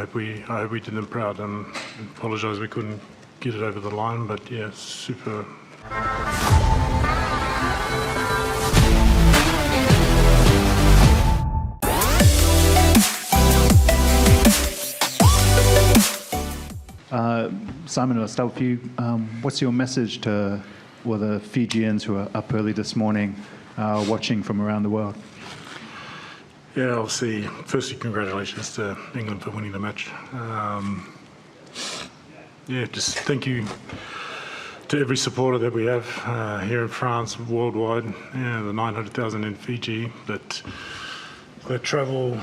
hope we did them proud, and apologise we couldn't get it over the line, but yeah, super. Simon, I'll start with you. What's your message to the Fijians who are up early this morning, watching from around the world? Yeah, obviously, firstly, congratulations to England for winning the match. Just thank you to every supporter that we have here in France, worldwide, the 900,000 in Fiji that travel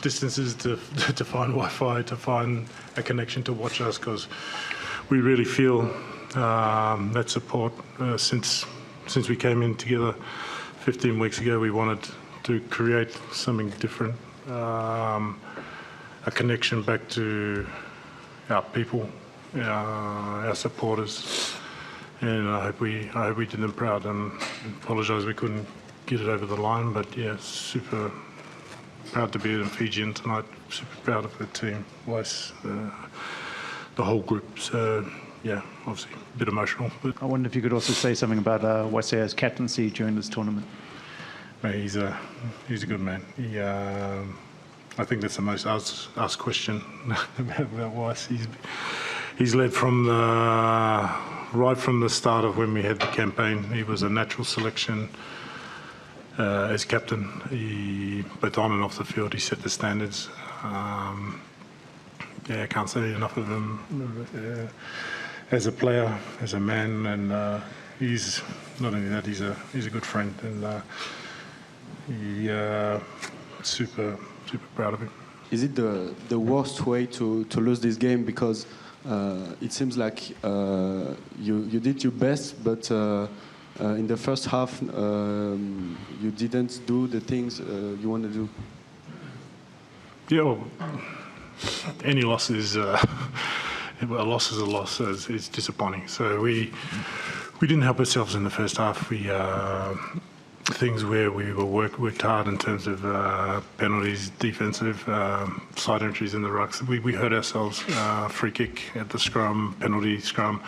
distances to find Wi-Fi, to find a connection to watch us, because we really feel that support since we came in together 15 weeks ago. We wanted to create something different, a connection back to our people, our supporters, and I hope we did them proud, and apologise we couldn't get it over the line, but yeah, super proud to be in Fijian tonight, super proud of the team, Weiss, the whole group, so yeah, obviously a bit emotional. But I wonder if you could also say something about Waisea's captaincy during this tournament. Mate, he's a good man. I think that's the most asked question about Weiss. He's led from right from the start of when we had the campaign. He was a natural selection as captain. Both on and off the field, he set the standards. I can't say enough of him as a player, as a man, and he's not only that, he's a good friend, and super proud of him. Is it the worst way to lose this game? Because it seems like you did your best, but in the first half you didn't do the things you want to do. Yeah, well, any loss is a loss is a loss. So it's disappointing. So we didn't help ourselves in the first half. We things where we worked hard in terms of penalties, defensive, side entries in the rucks. We hurt ourselves. Free kick at the scrum, penalty scrum.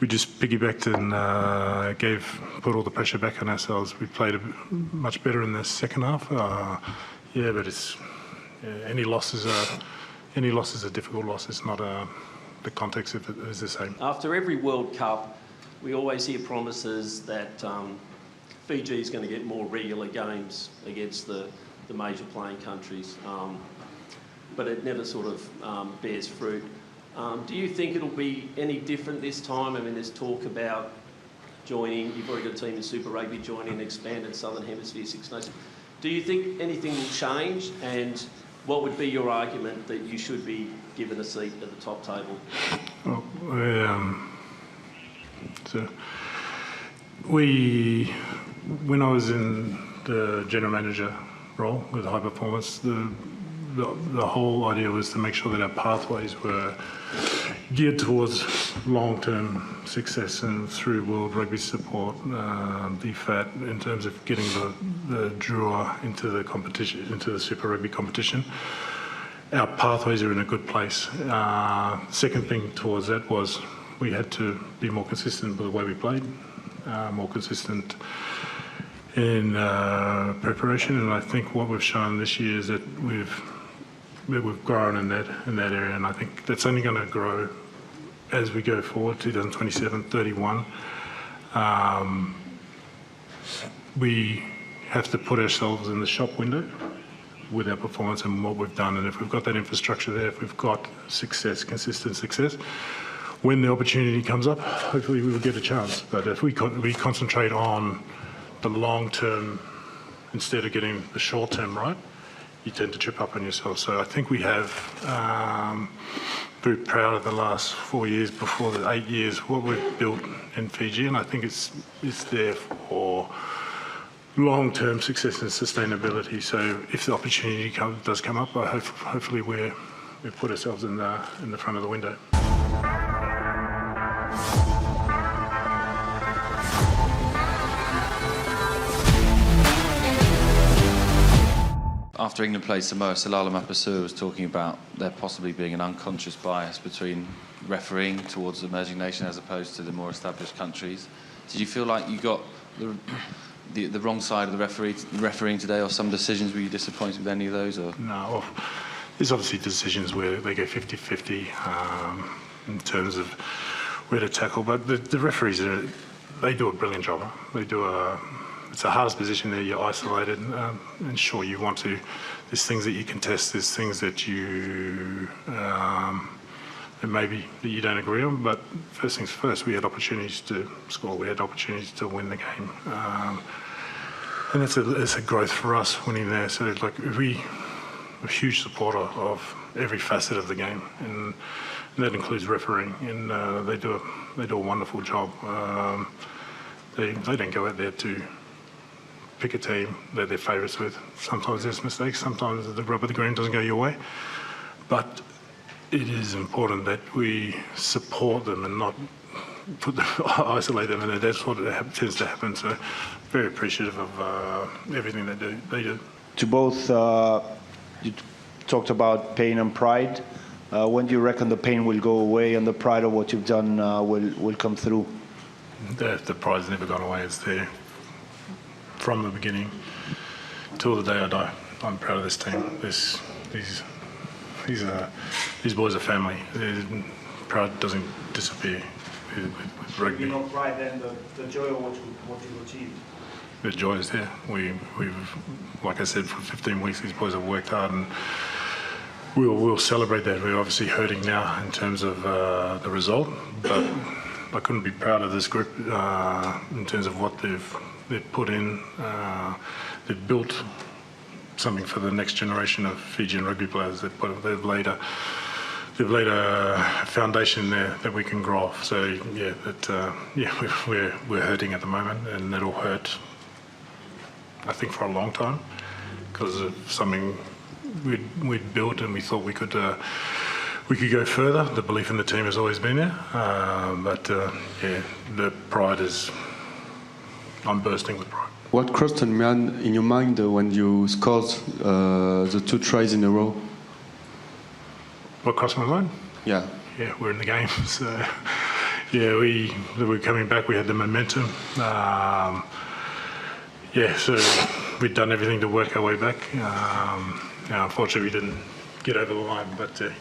We just piggybacked and put all the pressure back on ourselves. We played much better in the second half. But it's any loss is a difficult loss. It's not the context of it is the same. After every World Cup, we always hear promises that Fiji is going to get more regular games against the major playing countries, but it never sort of bears fruit. Do you think it'll be any different this time? I mean, there's talk about joining, you've already got a team in Super Rugby joining an expanded Southern Hemisphere Six Nations. Do you think anything will change, and what would be your argument that you should be given a seat at the top table? When I was in the general manager role with High Performance, the whole idea was to make sure that our pathways were geared towards long-term success and through World Rugby support, DFAT, in terms of getting the draw into the competition, into the Super Rugby competition. Our pathways are in a good place. Second thing towards that was we had to be more consistent with the way we played, more consistent in preparation, and I think what we've shown this year is that we've grown in that area, and I think that's only going to grow as we go forward, 2027, 31. We have to put ourselves in the shop window with our performance and what we've done, and if we've got that infrastructure there, if we've got success, consistent success, when the opportunity comes up, hopefully we will get a chance. But if we concentrate on the long term instead of getting the short term right, you tend to trip up on yourself. So I think we have, very proud of the last 4 years, before the 8 years, what we've built in Fiji, and I think it's there for long-term success and sustainability. So if the opportunity does come up, hopefully we put ourselves in the front of the window. after England played Samoa, Salala Mapasua was talking about there possibly being an unconscious bias between refereeing towards the emerging nation as opposed to the more established countries. Did you feel like you got the wrong side of the refereeing today, or some decisions, were you disappointed with any of those? Or? No, well, there's obviously decisions where they go 50-50 in terms of where to tackle, but the referees, they do a brilliant job. It's the hardest position there, you're isolated, and sure, you want to, there's things that you contest, there's things that you, that maybe that you don't agree on, but first things first, we had opportunities to score, we had opportunities to win the game. And it's a growth for us winning there. So like we're a huge supporter of every facet of the game, and that includes refereeing, and they do a wonderful job. They don't go out there to pick a team that they're favourites with. Sometimes there's mistakes, sometimes the rub of the green doesn't go your way, but it is important that we support them and not isolate them, and that's what tends to happen. So very appreciative of everything they do. To both, you talked about pain and pride. When do you reckon the pain will go away and the pride of what you've done will come through? The pride's never gone away. It's there from the beginning till the day I die. I'm proud of this team. These boys are family. Pride doesn't disappear with rugby. You know, pride and the joy of what you've achieved. The joy is there. We've, like I said, for 15 weeks, these boys have worked hard, and we'll celebrate that. We're obviously hurting now in terms of the result, but I couldn't be proud of this group in terms of what they've put in. They've built something for the next generation of Fijian rugby players. They've laid a foundation there that we can grow off. So we're hurting at the moment, and that'll hurt, I think, for a long time because of something we'd built and we thought we could go further. The belief in the team has always been there, but the pride is. I'm bursting with pride. What crossed in your mind when you scored the 2 tries in a row? What crossed my mind? Yeah. Yeah, we're in the game. So, yeah, we were coming back. We had the momentum. So we'd done everything to work our way back. Unfortunately, we didn't get over the line. But it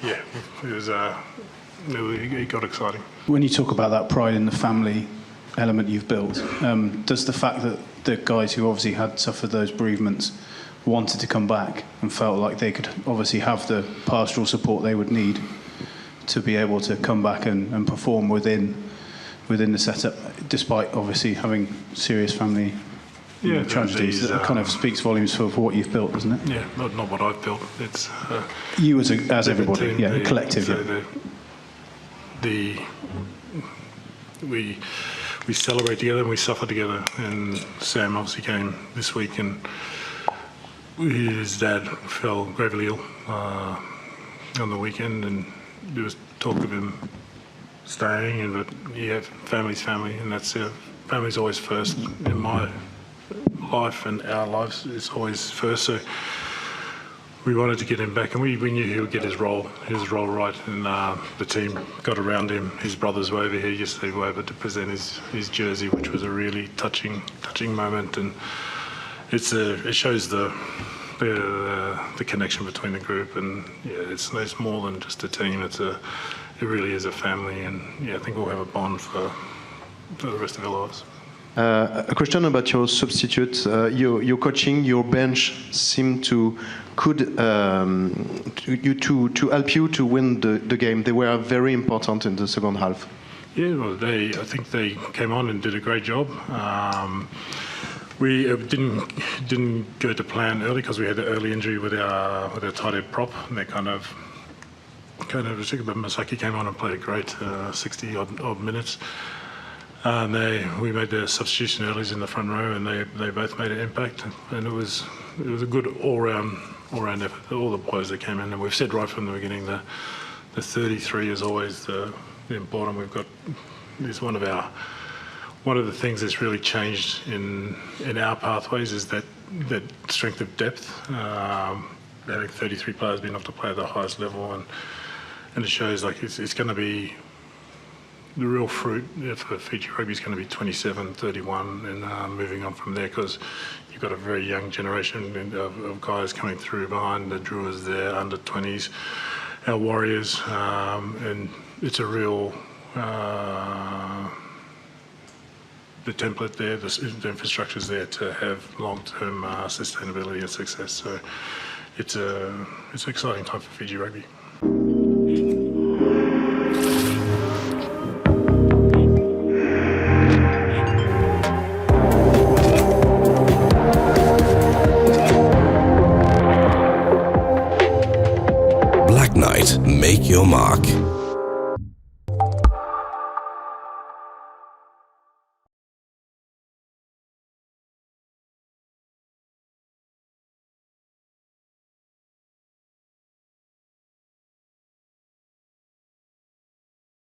got exciting. When you talk about that pride in the family element you've built, does the fact that the guys who obviously had suffered those bereavements wanted to come back and felt like they could obviously have the pastoral support they would need to be able to come back and perform within the setup, despite obviously having serious family tragedies? That kind of speaks volumes for what you've built, doesn't it? Yeah, not what I've built. It's you as everybody, team, the collective. So we celebrate together and we suffer together. And Sam obviously came this week, and his dad fell gravely ill on the weekend, and there was talk of him staying. But family's family, and that's family's always first in my life, and our lives is always first. So we wanted to get him back, and we knew he would get his role right, and the team got around him. His brothers were over here yesterday, were able to present his jersey, which was a really touching moment, and it shows the connection between the group, and it's more than just a team. It really is a family, and I think we'll have a bond for the rest of our lives. A question about your substitute. Your coaching, your bench seemed to help you to win the game. They were very important in the second half. Yeah, well, I think they came on and did a great job. We didn't go to plan early because we had an early injury with our tight head prop, and they kind of but Masaki came on and played a great 60 odd minutes. And we made the substitution early in the front row, and they both made an impact, and it was a good all round effort. All the boys that came in, and we've said right from the beginning the 33 is always the important. We've got is one of the things that's really changed in our pathways is that that strength of depth. Having 33 players being able to play at the highest level, and it shows like it's going to be the real fruit for Fiji Rugby is going to be 27, 31, and moving on from there, because you've got a very young generation of guys coming through behind the Drewers there, under 20s, our Warriors, and it's a real the template there, the infrastructure's there to have long-term sustainability and success. So it's an exciting time for Fiji Rugby. Black Knight, make your mark.